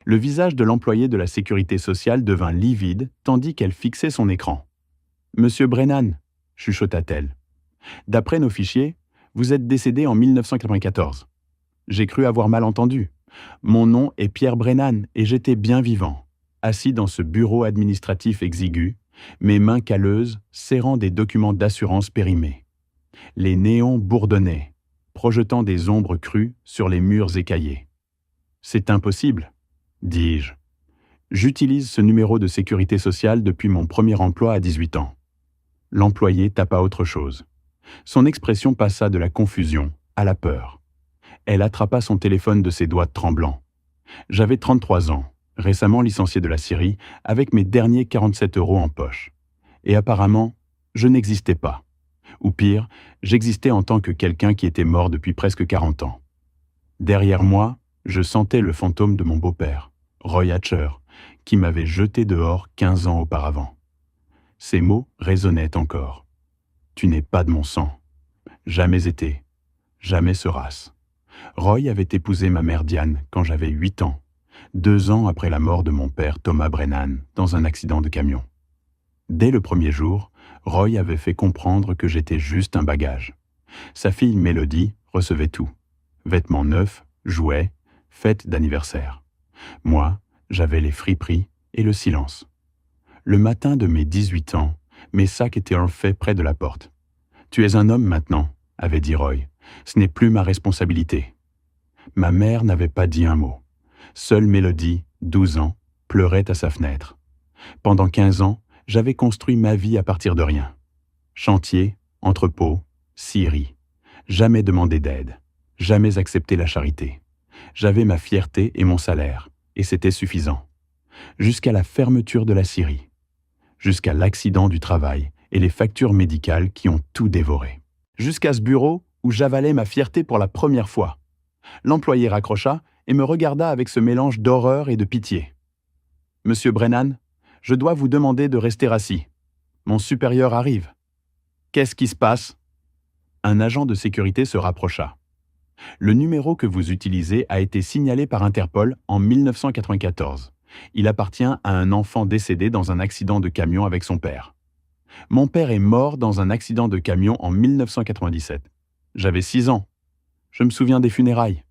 Le visage de l'employé de la sécurité sociale devint livide tandis qu'elle fixait son écran. « Monsieur Brennan », chuchota-t-elle, « d'après nos fichiers, vous êtes décédé en 1994. J'ai cru avoir mal entendu. Mon nom est Pierre Brennan et j'étais bien vivant, assis dans ce bureau administratif exigu, mes mains calleuses serrant des documents d'assurance périmés. Les néons bourdonnaient, projetant des ombres crues sur les murs écaillés. « C'est impossible, dis-je. J'utilise ce numéro de sécurité sociale depuis mon premier emploi à 18 ans. » L'employé tapa autre chose. Son expression passa de la confusion à la peur. Elle attrapa son téléphone de ses doigts tremblants. J'avais 33 ans, récemment licencié de la Syrie, avec mes derniers 47 € en poche. Et apparemment, je n'existais pas. Ou pire, j'existais en tant que quelqu'un qui était mort depuis presque 40 ans. Derrière moi, je sentais le fantôme de mon beau-père, Roy Hatcher, qui m'avait jeté dehors 15 ans auparavant. Ces mots résonnaient encore. « Tu n'es pas de mon sang. Jamais été. Jamais seras. » Roy avait épousé ma mère Diane quand j'avais 8 ans, 2 ans après la mort de mon père Thomas Brennan dans un accident de camion. Dès le premier jour, Roy avait fait comprendre que j'étais juste un bagage. Sa fille Mélodie recevait tout. Vêtements neufs, jouets, fêtes d'anniversaire. Moi, j'avais les friperies et le silence. Le matin de mes 18 ans, mes sacs étaient en fait près de la porte. « Tu es un homme maintenant », avait dit Roy. « Ce n'est plus ma responsabilité. » Ma mère n'avait pas dit un mot. Seule Mélodie, 12 ans, pleurait à sa fenêtre. Pendant 15 ans, j'avais construit ma vie à partir de rien. Chantier, entrepôt, scierie. Jamais demandé d'aide. Jamais accepté la charité. J'avais ma fierté et mon salaire, et c'était suffisant. Jusqu'à la fermeture de la scierie. Jusqu'à l'accident du travail et les factures médicales qui ont tout dévoré. Jusqu'à ce bureau où j'avalais ma fierté pour la première fois. L'employé raccrocha et me regarda avec ce mélange d'horreur et de pitié. « Monsieur Brennan, je dois vous demander de rester assis. Mon supérieur arrive. »« Qu'est-ce qui se passe ?» Un agent de sécurité se rapprocha. « Le numéro que vous utilisez a été signalé par Interpol en 1994. Il appartient à un enfant décédé dans un accident de camion avec son père. Mon père est mort dans un accident de camion en 1997. J'avais 6 ans. Je me souviens des funérailles.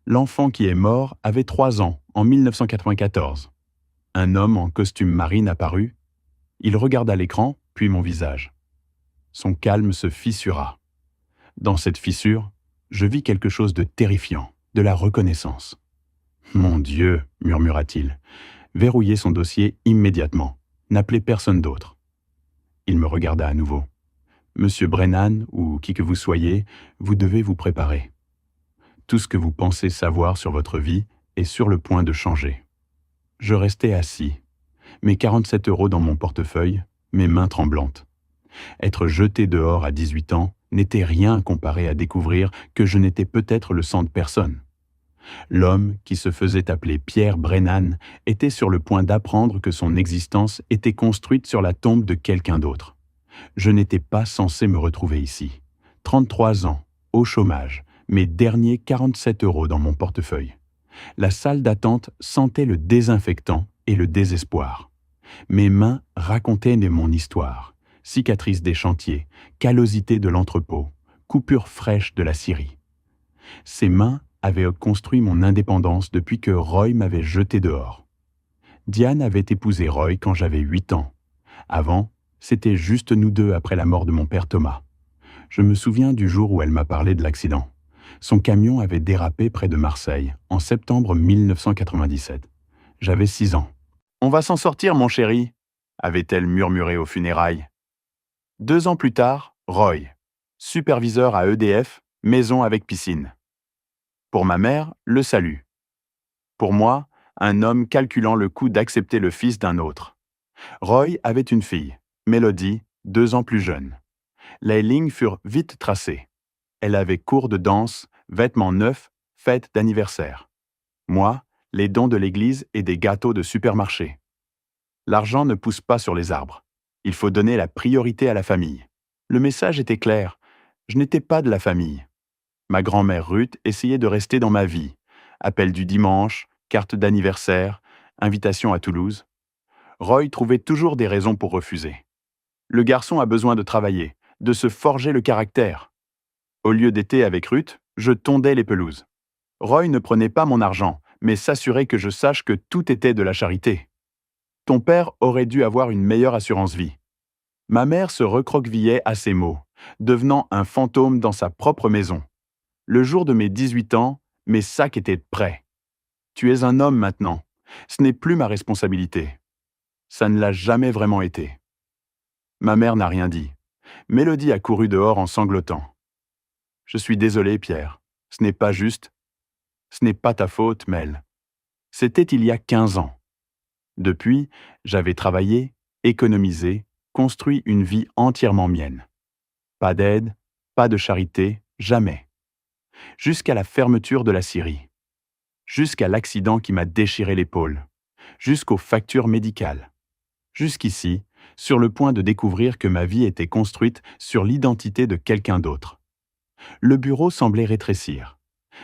L'enfant qui est mort avait 3 ans, en 1994. Un homme en costume marine apparut. Il regarda l'écran, puis mon visage. Son calme se fissura. Dans cette fissure, je vis quelque chose de terrifiant, de la reconnaissance. « Mon Dieu » murmura-t-il. Verrouillez son dossier immédiatement. N'appelez personne d'autre. Il me regarda à nouveau. « Monsieur Brennan, ou qui que vous soyez, vous devez vous préparer. Tout ce que vous pensez savoir sur votre vie est sur le point de changer. » Je restais assis, mes 47 € dans mon portefeuille, mes mains tremblantes. Être jeté dehors à 18 ans n'était rien comparé à découvrir que je n'étais peut-être le sang de personne. L'homme qui se faisait appeler Pierre Brennan était sur le point d'apprendre que son existence était construite sur la tombe de quelqu'un d'autre. Je n'étais pas censé me retrouver ici. 33 ans, au chômage, mes derniers 47 € dans mon portefeuille. La salle d'attente sentait le désinfectant et le désespoir. Mes mains racontaient mon histoire, cicatrices des chantiers, callosité de l'entrepôt, coupures fraîches de la scierie. Ces mains avaient construit mon indépendance depuis que Roy m'avait jeté dehors. Diane avait épousé Roy quand j'avais 8 ans. Avant, c'était juste nous deux après la mort de mon père Thomas. Je me souviens du jour où elle m'a parlé de l'accident. Son camion avait dérapé près de Marseille, en septembre 1997. J'avais 6 ans. « On va s'en sortir, mon chéri », avait-elle murmuré aux funérailles. 2 ans plus tard, Roy, superviseur à EDF, maison avec piscine. Pour ma mère, le salut. Pour moi, un homme calculant le coût d'accepter le fils d'un autre. Roy avait une fille, Mélodie, 2 ans plus jeune. Les lignes furent vite tracées. Elle avait cours de danse, vêtements neufs, fête d'anniversaire. Moi, les dons de l'église et des gâteaux de supermarché. L'argent ne pousse pas sur les arbres. Il faut donner la priorité à la famille. Le message était clair. Je n'étais pas de la famille. Ma grand-mère Ruth essayait de rester dans ma vie. Appel du dimanche, carte d'anniversaire, invitation à Toulouse. Roy trouvait toujours des raisons pour refuser. Le garçon a besoin de travailler, de se forger le caractère. Au lieu d'été avec Ruth, je tondais les pelouses. Roy ne prenait pas mon argent, mais s'assurait que je sache que tout était de la charité. Ton père aurait dû avoir une meilleure assurance vie. Ma mère se recroquevillait à ces mots, devenant un fantôme dans sa propre maison. Le jour de mes 18 ans, mes sacs étaient prêts. Tu es un homme maintenant. Ce n'est plus ma responsabilité. Ça ne l'a jamais vraiment été. Ma mère n'a rien dit. Mélodie a couru dehors en sanglotant. Je suis désolé, Pierre. Ce n'est pas juste. Ce n'est pas ta faute, Mel. C'était il y a 15 ans. Depuis, j'avais travaillé, économisé, construit une vie entièrement mienne. Pas d'aide, pas de charité, jamais. Jusqu'à la fermeture de la scierie. Jusqu'à l'accident qui m'a déchiré l'épaule. Jusqu'aux factures médicales. Jusqu'ici, sur le point de découvrir que ma vie était construite sur l'identité de quelqu'un d'autre. Le bureau semblait rétrécir.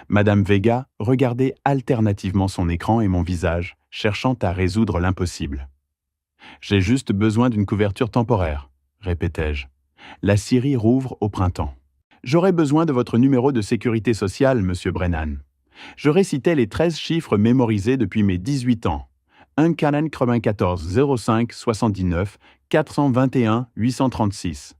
Madame Vega regardait alternativement son écran et mon visage, cherchant à résoudre l'impossible. « J'ai juste besoin d'une couverture temporaire », répétai-je. « La scierie rouvre au printemps. J'aurais besoin de votre numéro de sécurité sociale, monsieur Brennan. » Je récitais les 13 chiffres mémorisés depuis mes 18 ans. 1,94 05 79 421 836.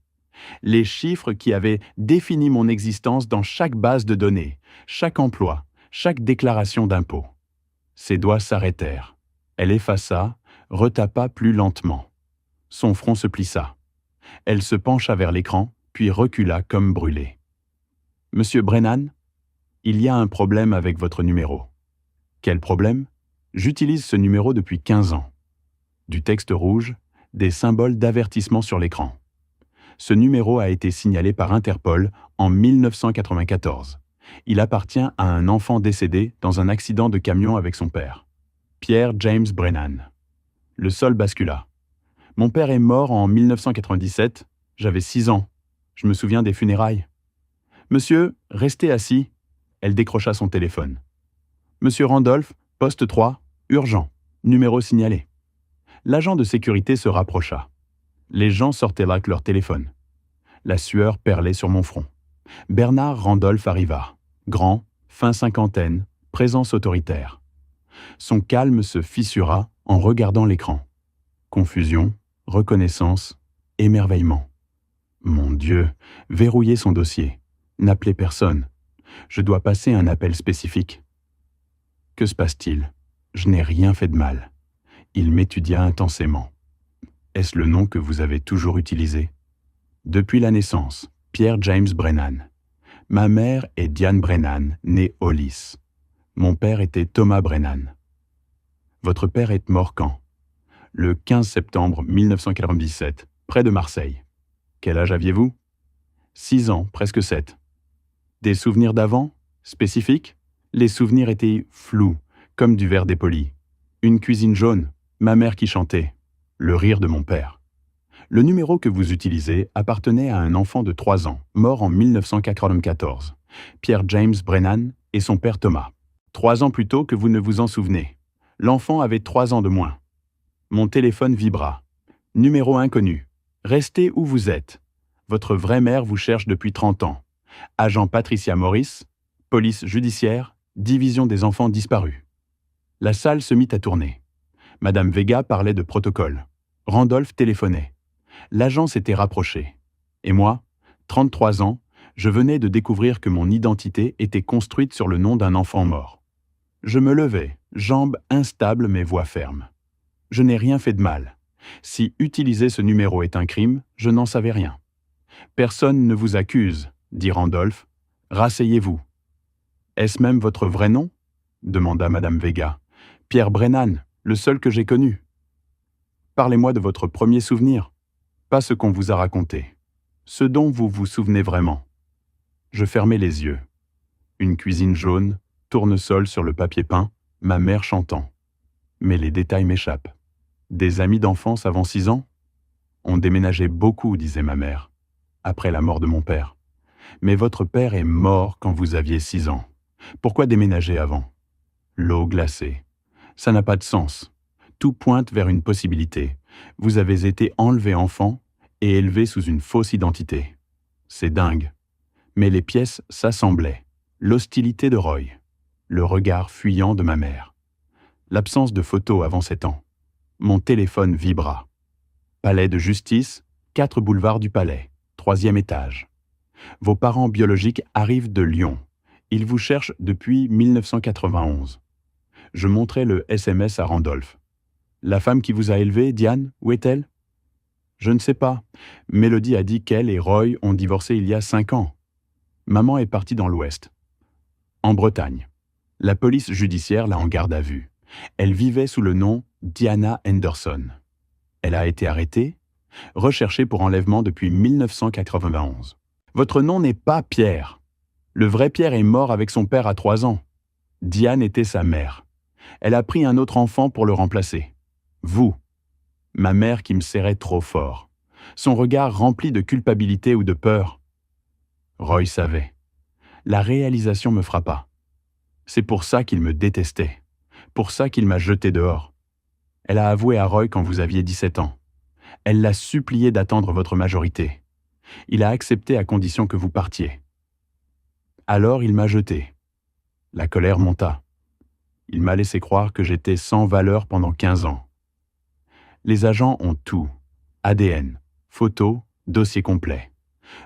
Les chiffres qui avaient défini mon existence dans chaque base de données, chaque emploi, chaque déclaration d'impôt. Ses doigts s'arrêtèrent. Elle effaça, retapa plus lentement. Son front se plissa. Elle se pencha vers l'écran, puis recula comme brûlée. « Monsieur Brennan, il y a un problème avec votre numéro. » « Quel problème ? J'utilise ce numéro depuis 15 ans. » Du texte rouge, des symboles d'avertissement sur l'écran. Ce numéro a été signalé par Interpol en 1994. Il appartient à un enfant décédé dans un accident de camion avec son père, Pierre James Brennan. Le sol bascula. Mon père est mort en 1997, j'avais 6 ans. Je me souviens des funérailles. « Monsieur, restez assis. » Elle décrocha son téléphone. « Monsieur Randolph, poste 3, urgent, numéro signalé. » L'agent de sécurité se rapprocha. Les gens sortaient là avec leur téléphone. La sueur perlait sur mon front. Bernard Randolph arriva. Grand, fin cinquantaine, présence autoritaire. Son calme se fissura en regardant l'écran. Confusion, reconnaissance, émerveillement. Mon Dieu, verrouiller son dossier. N'appeler personne. Je dois passer un appel spécifique. Que se passe-t-il ? Je n'ai rien fait de mal. Il m'étudia intensément. Est-ce le nom que vous avez toujours utilisé ? Depuis la naissance, Pierre James Brennan. Ma mère est Diane Brennan, née Hollis. Mon père était Thomas Brennan. Votre père est mort quand ? Le 15 septembre 1997, près de Marseille. Quel âge aviez-vous ? 6 ans, presque 7. Des souvenirs d'avant ? Spécifiques ? Les souvenirs étaient flous, comme du verre dépoli. Une cuisine jaune, ma mère qui chantait, le rire de mon père. Le numéro que vous utilisez appartenait à un enfant de 3 ans, mort en 1994, Pierre James Brennan et son père Thomas. 3 ans plus tôt que vous ne vous en souvenez. L'enfant avait 3 ans de moins. Mon téléphone vibra. Numéro inconnu. Restez où vous êtes. Votre vraie mère vous cherche depuis 30 ans. Agent Patricia Morris, police judiciaire, division des enfants disparus. La salle se mit à tourner. Madame Vega parlait de protocole. Randolph téléphonait. L'agent s'était rapproché. Et moi, 33 ans, je venais de découvrir que mon identité était construite sur le nom d'un enfant mort. Je me levai, jambes instables mais voix ferme. Je n'ai rien fait de mal. Si utiliser ce numéro est un crime, je n'en savais rien. Personne ne vous accuse, dit Randolph. Rasseyez-vous. Est-ce même votre vrai nom ? Demanda Madame Vega. Pierre Brennan, le seul que j'ai connu. Parlez-moi de votre premier souvenir. Pas ce qu'on vous a raconté. Ce dont vous vous souvenez vraiment. Je fermai les yeux. Une cuisine jaune, tournesol sur le papier peint, ma mère chantant. Mais les détails m'échappent. Des amis d'enfance avant 6 ans ? On déménageait beaucoup, disait ma mère, après la mort de mon père. Mais votre père est mort quand vous aviez 6 ans. Pourquoi déménager avant ? L'eau glacée, Ça n'a pas de sens. Tout pointe vers une possibilité. Vous avez été enlevé enfant et élevé sous une fausse identité. C'est dingue. Mais les pièces s'assemblaient. L'hostilité de Roy. Le regard fuyant de ma mère. L'absence de photos avant 7 ans. Mon téléphone vibra. Palais de justice, 4 boulevards du Palais, 3e étage. Vos parents biologiques arrivent de Lyon. Ils vous cherchent depuis 1991. Je montrai le SMS à Randolph. La femme qui vous a élevé, Diane, où est-elle? Je ne sais pas. Mélodie a dit qu'elle et Roy ont divorcé il y a 5 ans. Maman est partie dans l'Ouest. En Bretagne. La police judiciaire l'a en garde à vue. Elle vivait sous le nom Diana Henderson. Elle a été arrêtée, recherchée pour enlèvement depuis 1991. Votre nom n'est pas Pierre. Le vrai Pierre est mort avec son père à 3 ans. Diane était sa mère. Elle a pris un autre enfant pour le remplacer. Vous. Ma mère qui me serrait trop fort. Son regard rempli de culpabilité ou de peur. Roy savait. La réalisation me frappa. C'est pour ça qu'il me détestait. Pour ça qu'il m'a jeté dehors. Elle a avoué à Roy quand vous aviez 17 ans. Elle l'a supplié d'attendre votre majorité. Il a accepté à condition que vous partiez. Alors il m'a jeté. La colère monta. Il m'a laissé croire que j'étais sans valeur pendant 15 ans. Les agents ont tout. ADN, photos, dossier complet.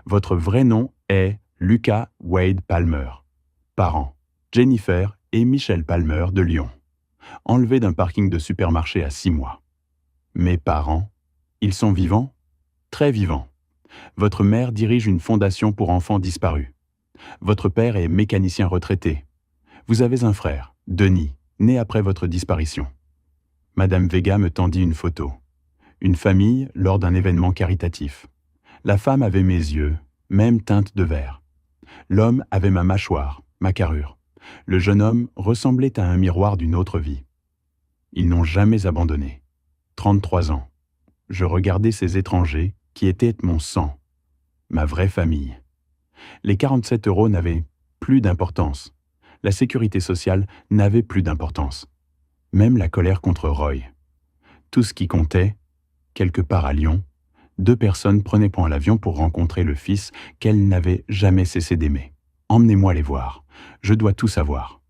Votre vrai nom est Lucas Wade Palmer. Parents, Jennifer et Michel Palmer de Lyon. Enlevé d'un parking de supermarché à 6 mois. Mes parents, ils sont vivants? Très vivants. Votre mère dirige une fondation pour enfants disparus. Votre père est mécanicien retraité. Vous avez un frère, Denis, né après votre disparition. Madame Vega me tendit une photo. Une famille lors d'un événement caritatif. La femme avait mes yeux, même teinte de vert. L'homme avait ma mâchoire, ma carrure. Le jeune homme ressemblait à un miroir d'une autre vie. Ils n'ont jamais abandonné. 33 ans. Je regardais ces étrangers qui étaient mon sang, ma vraie famille. Les 47 € n'avaient plus d'importance. La sécurité sociale n'avait plus d'importance. Même la colère contre Roy. Tout ce qui comptait, quelque part à Lyon, 2 personnes prenaient point l'avion pour rencontrer le fils qu'elles n'avaient jamais cessé d'aimer. Emmenez-moi les voir. Je dois tout savoir.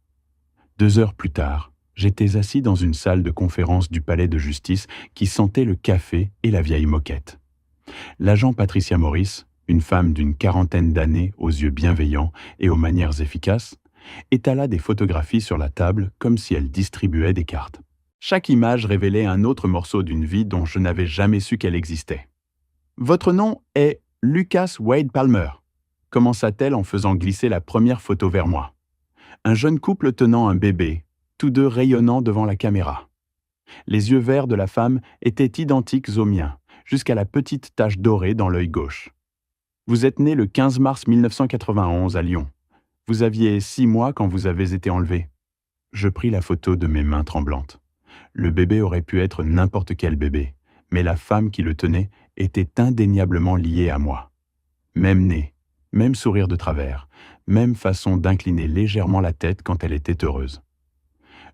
2 heures plus tard, j'étais assis dans une salle de conférence du palais de justice qui sentait le café et la vieille moquette. L'agent Patricia Morris, une femme d'une 40aine d'années aux yeux bienveillants et aux manières efficaces, étala des photographies sur la table comme si elle distribuait des cartes. Chaque image révélait un autre morceau d'une vie dont je n'avais jamais su qu'elle existait. « Votre nom est Lucas Wade Palmer », commença-t-elle en faisant glisser la première photo vers moi. Un jeune couple tenant un bébé, tous deux rayonnant devant la caméra. Les yeux verts de la femme étaient identiques aux miens, jusqu'à la petite tache dorée dans l'œil gauche. Vous êtes né le 15 mars 1991 à Lyon. Vous aviez 6 mois quand vous avez été enlevé. Je pris la photo de mes mains tremblantes. Le bébé aurait pu être n'importe quel bébé, mais la femme qui le tenait était indéniablement liée à moi. Même nez, même sourire de travers, même façon d'incliner légèrement la tête quand elle était heureuse.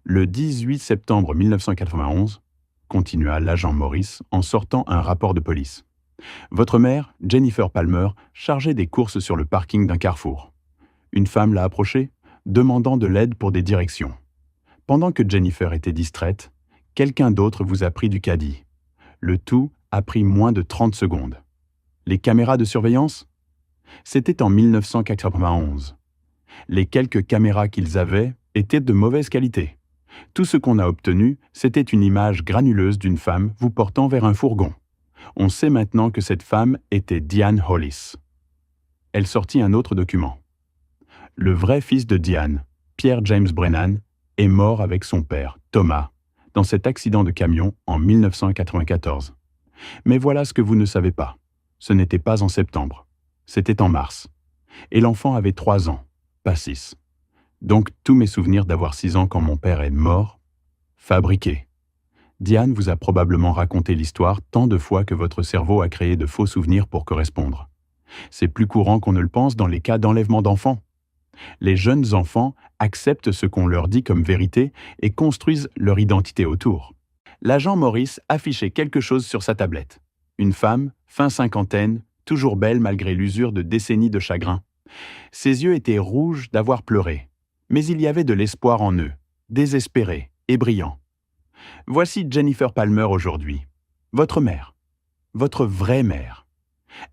Le 18 septembre 1991, continua l'agent Morris en sortant un rapport de police. Votre mère, Jennifer Palmer, chargeait des courses sur le parking d'un carrefour. Une femme l'a approchée, demandant de l'aide pour des directions. Pendant que Jennifer était distraite, quelqu'un d'autre vous a pris du caddie. Le tout a pris moins de 30 secondes. Les caméras de surveillance? C'était en 1991. Les quelques caméras qu'ils avaient étaient de mauvaise qualité. Tout ce qu'on a obtenu, c'était une image granuleuse d'une femme vous portant vers un fourgon. On sait maintenant que cette femme était Diane Hollis. Elle sortit un autre document. Le vrai fils de Diane, Pierre James Brennan, est mort avec son père, Thomas, dans cet accident de camion en 1994. Mais voilà ce que vous ne savez pas. Ce n'était pas en septembre. C'était en mars. Et l'enfant avait 3 ans, pas 6. Donc tous mes souvenirs d'avoir 6 ans quand mon père est mort, fabriqués. Diane vous a probablement raconté l'histoire tant de fois que votre cerveau a créé de faux souvenirs pour correspondre. C'est plus courant qu'on ne le pense dans les cas d'enlèvement d'enfants. Les jeunes enfants acceptent ce qu'on leur dit comme vérité et construisent leur identité autour. L'agent Maurice affichait quelque chose sur sa tablette. Une femme, fin cinquantaine, toujours belle malgré l'usure de décennies de chagrin. Ses yeux étaient rouges d'avoir pleuré, mais il y avait de l'espoir en eux, désespérés et brillants. Voici Jennifer Palmer aujourd'hui, votre mère, votre vraie mère.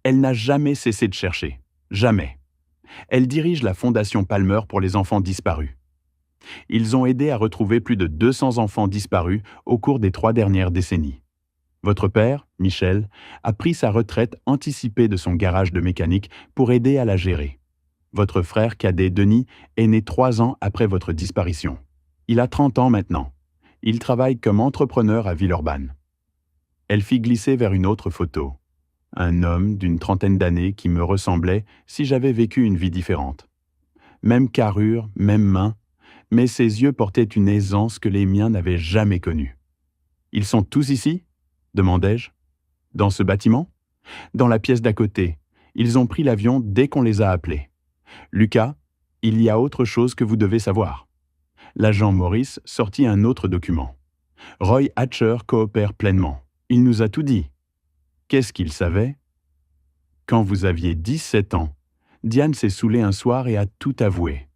Elle n'a jamais cessé de chercher, jamais. Elle dirige la Fondation Palmer pour les enfants disparus. Ils ont aidé à retrouver plus de 200 enfants disparus au cours des 3 dernières décennies. Votre père, Michel, a pris sa retraite anticipée de son garage de mécanique pour aider à la gérer. Votre frère cadet, Denis, est né 3 ans après votre disparition. Il a 30 ans maintenant. Il travaille comme entrepreneur à Villeurbanne. Elle fit glisser vers une autre photo. Un homme d'une trentaine d'années qui me ressemblait si j'avais vécu une vie différente. Même carrure, même main, mais ses yeux portaient une aisance que les miens n'avaient jamais connue. « Ils sont tous ici ?» demandai-je. « Dans ce bâtiment ?»« Dans la pièce d'à côté. Ils ont pris l'avion dès qu'on les a appelés. Lucas, il y a autre chose que vous devez savoir. » L'agent Maurice sortit un autre document. Roy Hatcher coopère pleinement. Il nous a tout dit. Qu'est-ce qu'il savait? Quand vous aviez 17 ans, Diane s'est saoulée un soir et a tout avoué.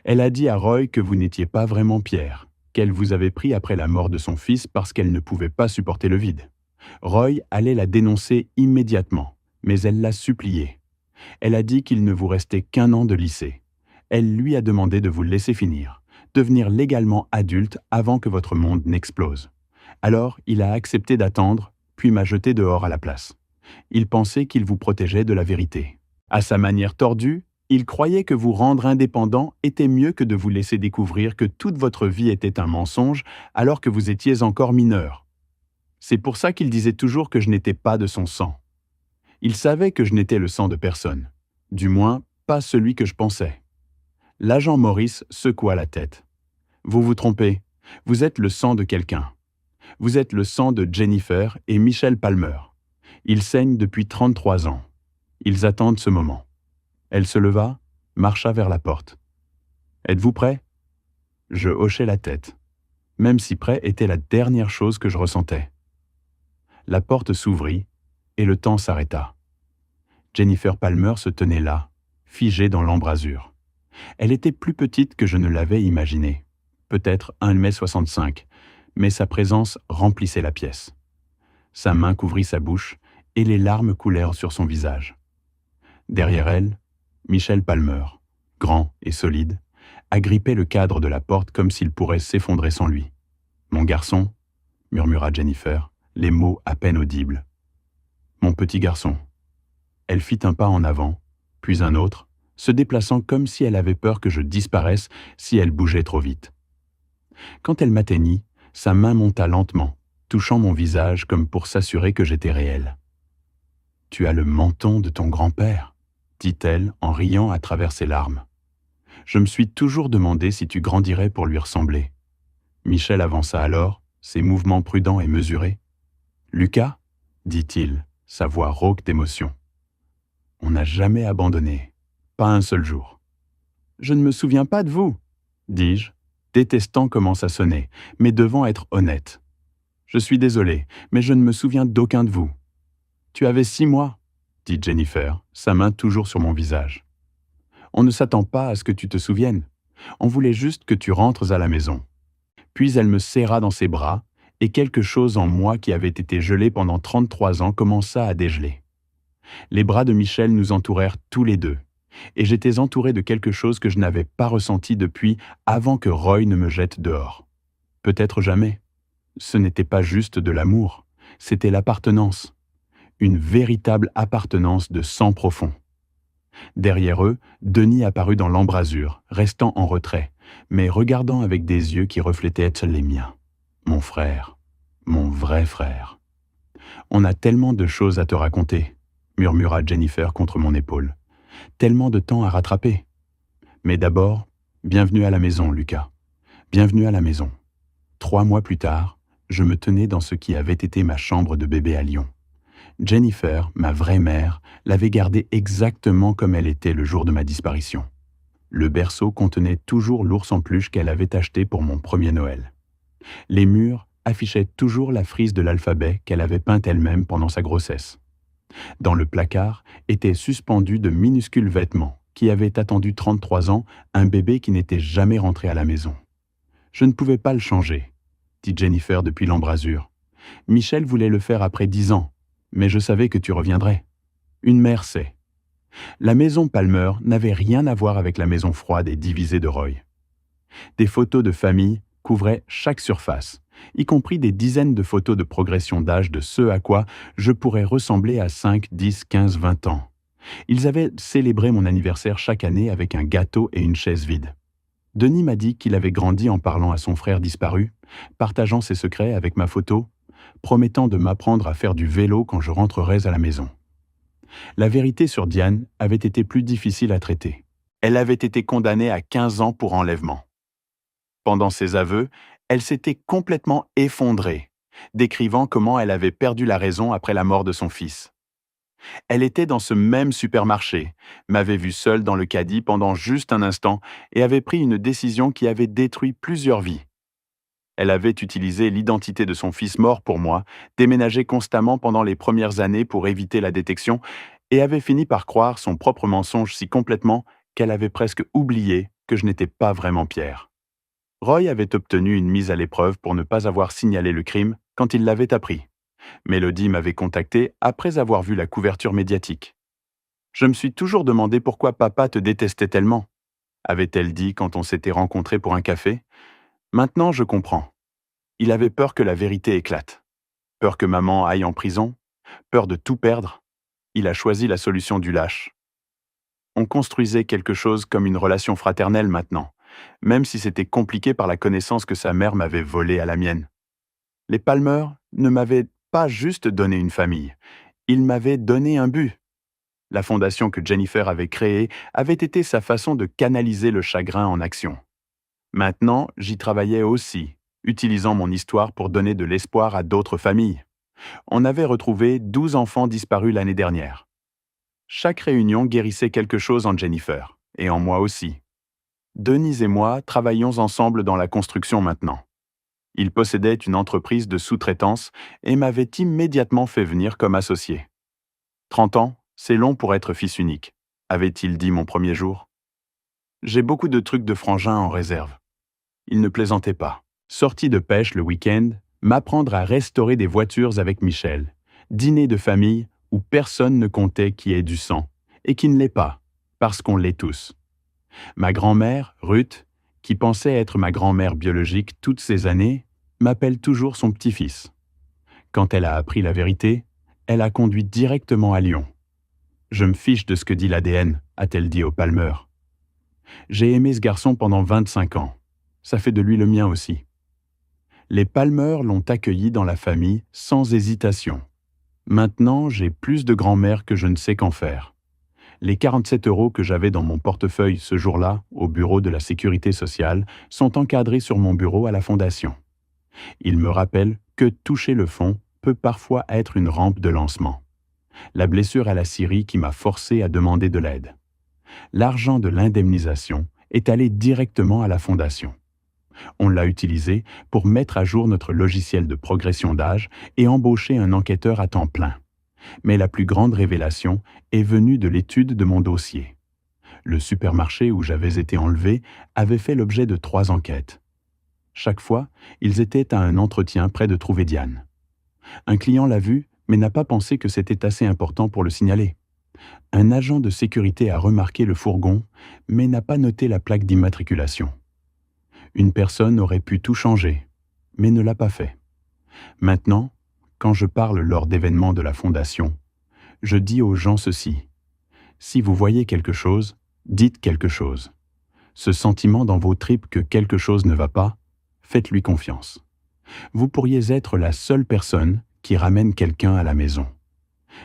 Elle a dit à Roy que vous n'étiez pas vraiment Pierre, qu'elle vous avait pris après la mort de son fils parce qu'elle ne pouvait pas supporter le vide. Roy allait la dénoncer immédiatement, mais elle l'a supplié. Elle a dit qu'il ne vous restait qu'1 an de lycée. Elle lui a demandé de vous laisser finir, devenir légalement adulte avant que votre monde n'explose. Alors, il a accepté d'attendre, puis m'a jeté dehors à la place. Il pensait qu'il vous protégeait de la vérité. À sa manière tordue, il croyait que vous rendre indépendant était mieux que de vous laisser découvrir que toute votre vie était un mensonge alors que vous étiez encore mineur. C'est pour ça qu'il disait toujours que je n'étais pas de son sang. Il savait que je n'étais le sang de personne. Du moins, pas celui que je pensais. L'agent Maurice secoua la tête. Vous vous trompez. Vous êtes le sang de quelqu'un. Vous êtes le sang de Jennifer et Michel Palmer. Ils saignent depuis 33 ans. Ils attendent ce moment. Elle se leva, marcha vers la porte. « Êtes-vous prêt ?» Je hochai la tête, même si prêt était la dernière chose que je ressentais. La porte s'ouvrit et le temps s'arrêta. Jennifer Palmer se tenait là, figée dans l'embrasure. Elle était plus petite que je ne l'avais imaginé, peut-être 1,65 m, mais sa présence remplissait la pièce. Sa main couvrit sa bouche et les larmes coulèrent sur son visage. Derrière elle, Michel Palmer, grand et solide, agrippait le cadre de la porte comme s'il pourrait s'effondrer sans lui. « Mon garçon » murmura Jennifer, les mots à peine audibles. « Mon petit garçon ». Elle fit un pas en avant, puis un autre, se déplaçant comme si elle avait peur que je disparaisse si elle bougeait trop vite. Quand elle m'atteignit, sa main monta lentement, touchant mon visage comme pour s'assurer que j'étais réel. « Tu as le menton de ton grand-père », dit-elle en riant à travers ses larmes. Je me suis toujours demandé si tu grandirais pour lui ressembler. Michel avança alors, ses mouvements prudents et mesurés. « Lucas » dit-il, sa voix rauque d'émotion. « On n'a jamais abandonné, pas un seul jour. »« Je ne me souviens pas de vous, » dis-je, détestant comment ça sonnait, mais devant être honnête. « Je suis désolé, mais je ne me souviens d'aucun de vous. »« Tu avais 6 mois, » dit Jennifer, sa main toujours sur mon visage. « On ne s'attend pas à ce que tu te souviennes. On voulait juste que tu rentres à la maison. » Puis elle me serra dans ses bras, et quelque chose en moi qui avait été gelé pendant 33 ans commença à dégeler. Les bras de Michel nous entourèrent tous les deux, et j'étais entouré de quelque chose que je n'avais pas ressenti depuis avant que Roy ne me jette dehors. Peut-être jamais. Ce n'était pas juste de l'amour, c'était l'appartenance. Une véritable appartenance de sang profond. Derrière eux, Denis apparut dans l'embrasure, restant en retrait, mais regardant avec des yeux qui reflétaient les miens. Mon frère, mon vrai frère. « On a tellement de choses à te raconter, » murmura Jennifer contre mon épaule. « Tellement de temps à rattraper. Mais d'abord, bienvenue à la maison, Lucas. Bienvenue à la maison. » 3 mois plus tard, je me tenais dans ce qui avait été ma chambre de bébé à Lyon. Jennifer, ma vraie mère, l'avait gardée exactement comme elle était le jour de ma disparition. Le berceau contenait toujours l'ours en peluche qu'elle avait acheté pour mon premier Noël. Les murs affichaient toujours la frise de l'alphabet qu'elle avait peinte elle-même pendant sa grossesse. Dans le placard étaient suspendus de minuscules vêtements qui avaient attendu 33 ans un bébé qui n'était jamais rentré à la maison. Je ne pouvais pas le changer, dit Jennifer depuis l'embrasure. Michel voulait le faire après 10 ans, mais je savais que tu reviendrais. Une mère sait. La maison Palmer n'avait rien à voir avec la maison froide et divisée de Roy. Des photos de famille couvraient chaque surface, y compris des dizaines de photos de progression d'âge de ce à quoi je pourrais ressembler à 5, 10, 15, 20 ans. Ils avaient célébré mon anniversaire chaque année avec un gâteau et une chaise vide. Denis m'a dit qu'il avait grandi en parlant à son frère disparu, partageant ses secrets avec ma photo, promettant de m'apprendre à faire du vélo quand je rentrerais à la maison. La vérité sur Diane avait été plus difficile à traiter. Elle avait été condamnée à 15 ans pour enlèvement. Pendant ses aveux, elle s'était complètement effondrée, décrivant comment elle avait perdu la raison après la mort de son fils. Elle était dans ce même supermarché, m'avait vu seule dans le caddie pendant juste un instant et avait pris une décision qui avait détruit plusieurs vies. Elle avait utilisé l'identité de son fils mort pour moi, déménagé constamment pendant les premières années pour éviter la détection, et avait fini par croire son propre mensonge si complètement qu'elle avait presque oublié que je n'étais pas vraiment Pierre. Roy avait obtenu une mise à l'épreuve pour ne pas avoir signalé le crime quand il l'avait appris. Mélodie m'avait contacté après avoir vu la couverture médiatique. Je me suis toujours demandé pourquoi papa te détestait tellement, avait-elle dit quand on s'était rencontrés pour un café. Maintenant, je comprends. Il avait peur que la vérité éclate. Peur que maman aille en prison. Peur de tout perdre. Il a choisi la solution du lâche. On construisait quelque chose comme une relation fraternelle maintenant, même si c'était compliqué par la connaissance que sa mère m'avait volée à la mienne. Les Palmer ne m'avaient pas juste donné une famille, ils m'avaient donné un but. La fondation que Jennifer avait créée avait été sa façon de canaliser le chagrin en action. Maintenant, j'y travaillais aussi, utilisant mon histoire pour donner de l'espoir à d'autres familles. On avait retrouvé 12 enfants disparus l'année dernière. Chaque réunion guérissait quelque chose en Jennifer, et en moi aussi. Denise et moi travaillons ensemble dans la construction maintenant. Il possédait une entreprise de sous-traitance et m'avait immédiatement fait venir comme associé. 30 ans, c'est long pour être fils unique, avait-il dit mon premier jour. J'ai beaucoup de trucs de frangin en réserve. Il ne plaisantait pas. Sortie de pêche le week-end, m'apprendre à restaurer des voitures avec Michel, dîner de famille où personne ne comptait qui ait du sang, et qui ne l'est pas, parce qu'on l'est tous. Ma grand-mère, Ruth, qui pensait être ma grand-mère biologique toutes ces années, m'appelle toujours son petit-fils. Quand elle a appris la vérité, elle a conduit directement à Lyon. Je me fiche de ce que dit l'ADN, a-t-elle dit au Palmer. J'ai aimé ce garçon pendant 25 ans. Ça fait de lui le mien aussi. Les Palmer l'ont accueilli dans la famille sans hésitation. Maintenant, j'ai plus de grand-mère que je ne sais qu'en faire. Les 47 € que j'avais dans mon portefeuille ce jour-là, au bureau de la Sécurité sociale, sont encadrés sur mon bureau à la Fondation. Ils me rappellent que toucher le fond peut parfois être une rampe de lancement. La blessure à la scierie qui m'a forcé à demander de l'aide. L'argent de l'indemnisation est allé directement à la Fondation. On l'a utilisé pour mettre à jour notre logiciel de progression d'âge et embaucher un enquêteur à temps plein. Mais la plus grande révélation est venue de l'étude de mon dossier. Le supermarché où j'avais été enlevé avait fait l'objet de 3 enquêtes. Chaque fois, ils étaient à un entretien près de trouver Diane. Un client l'a vu, mais n'a pas pensé que c'était assez important pour le signaler. Un agent de sécurité a remarqué le fourgon, mais n'a pas noté la plaque d'immatriculation. Une personne aurait pu tout changer, mais ne l'a pas fait. Maintenant, quand je parle lors d'événements de la Fondation, je dis aux gens ceci. Si vous voyez quelque chose, dites quelque chose. Ce sentiment dans vos tripes que quelque chose ne va pas, faites-lui confiance. Vous pourriez être la seule personne qui ramène quelqu'un à la maison.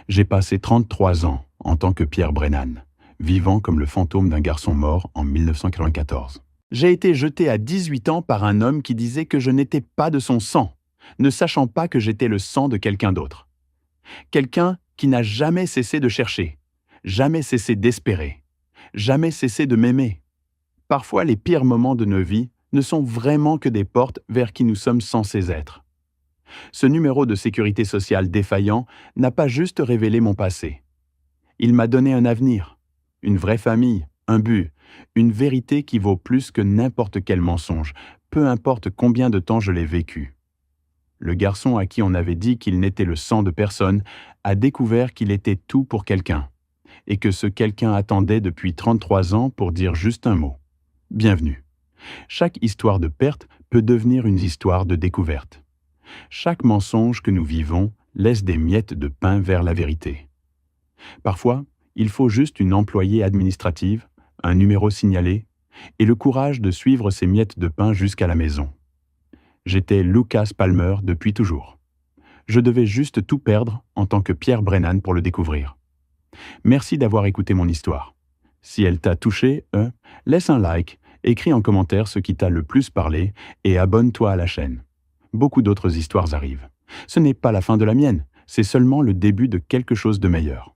J'ai passé 33 ans en tant que Pierre Brennan, vivant comme le fantôme d'un garçon mort en 1994. J'ai été jeté à 18 ans par un homme qui disait que je n'étais pas de son sang, ne sachant pas que j'étais le sang de quelqu'un d'autre. Quelqu'un qui n'a jamais cessé de chercher, jamais cessé d'espérer, jamais cessé de m'aimer. Parfois, les pires moments de nos vies ne sont vraiment que des portes vers qui nous sommes censés être. Ce numéro de sécurité sociale défaillant n'a pas juste révélé mon passé. Il m'a donné un avenir, une vraie famille, un but, une vérité qui vaut plus que n'importe quel mensonge, peu importe combien de temps je l'ai vécu. Le garçon à qui on avait dit qu'il n'était le sang de personne a découvert qu'il était tout pour quelqu'un, et que ce quelqu'un attendait depuis 33 ans pour dire juste un mot. Bienvenue. Chaque histoire de perte peut devenir une histoire de découverte. Chaque mensonge que nous vivons laisse des miettes de pain vers la vérité. Parfois, il faut juste une employée administrative, un numéro signalé, et le courage de suivre ces miettes de pain jusqu'à la maison. J'étais Lucas Palmer depuis toujours. Je devais juste tout perdre en tant que Pierre Brennan pour le découvrir. Merci d'avoir écouté mon histoire. Si elle t'a touché, laisse un like, écris en commentaire ce qui t'a le plus parlé et abonne-toi à la chaîne. Beaucoup d'autres histoires arrivent. Ce n'est pas la fin de la mienne, c'est seulement le début de quelque chose de meilleur.